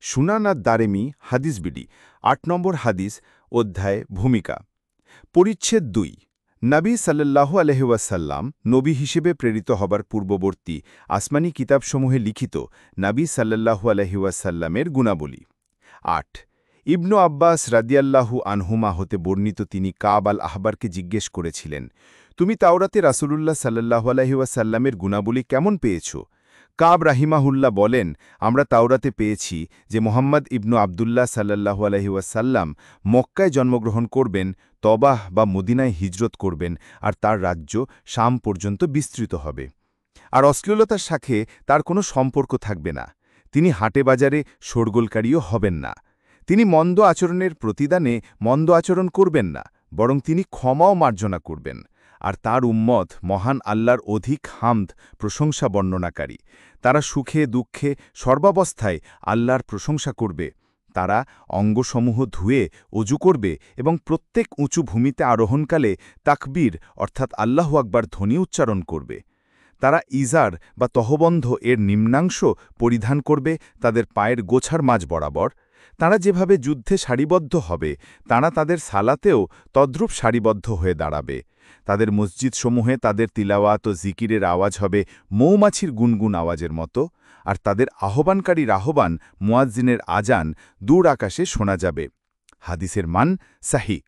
সুনান দারেমি হাদিস বিডি ৮ নম্বর হাদিস অধ্যায় ভূমিকা পরিচ্ছেদ ২ নবী সাল্লাল্লাহু আলাইহি ওয়াসাল্লাম নবী হিসেবে প্রেরিত হবার পূর্ববর্তী আসমানি কিতাবসমূহে লিখিত নবী সাল্লাল্লাহু আলাইহি ওয়াসাল্লামের গুণাবলী ৮ ইবনু আব্বাস রাদিয়াল্লাহু আনহুমা হতে বর্ণিত তিনি কাব আল আহবারকে জিজ্ঞেস করেছিলেন, তুমি তাওরাতে রাসূলুল্লাহ সাল্লাল্লাহু আলাইহি ওয়াসাল্লামের গুণাবলী কেমন পেয়েছ? কাব রাহিমাহুল্লাহ বলেন, আমরা তাওরাতে পেয়েছি যে মোহাম্মদ ইবনু আবদুল্লাহ সাল্লাল্লাহু আলাইহি ওয়াসাল্লাম মক্কায় জন্মগ্রহণ করবেন, তবাহ বা মদিনায় হিজরত করবেন, আর তার রাজ্য শাম পর্যন্ত বিস্তৃত হবে। আর অশ্লীলতার সাথে তার কোনো সম্পর্ক থাকবে না। তিনি হাটে বাজারে শোরগোলকারীও হবেন না। তিনি মন্দ আচরণের প্রতিদানে মন্দ আচরণ করবেন না, বরং তিনি ক্ষমাও মার্জনা করবেন। আর তার উম্মত মহান আল্লাহর অধিক হামদ প্রশংসা বর্ণনাকারী। তারা সুখে দুঃখে সর্বাবস্থায় আল্লাহর প্রশংসা করবে। তারা অঙ্গসমূহ ধুয়ে অজু করবে এবং প্রত্যেক উঁচু ভূমিতে আরোহণকালে তাকবীর অর্থাৎ আল্লাহু আকবার ধ্বনি উচ্চারণ করবে। তারা ইজার বা তহবন্ধ এর নিম্নাংশ পরিধান করবে তাদের পায়ের গোছার মাঝ বরাবর। তারা যেভাবে যুদ্ধে সারিবদ্ধ হবে, তারা তাদের সালাতেও তদ্রূপ সারিবদ্ধ হয়ে দাঁড়াবে। তাদের মসজিদসমূহে তাদের তিলাওয়াত ও জিকিরের আওয়াজ হবে মৌমাছির গুনগুন আওয়াজের মতো, আর তাদের আহ্বানকারীর আহ্বান মুয়াজ্জিনের আজান দূর আকাশে শোনা যাবে। হাদিসের মান সাহিহ।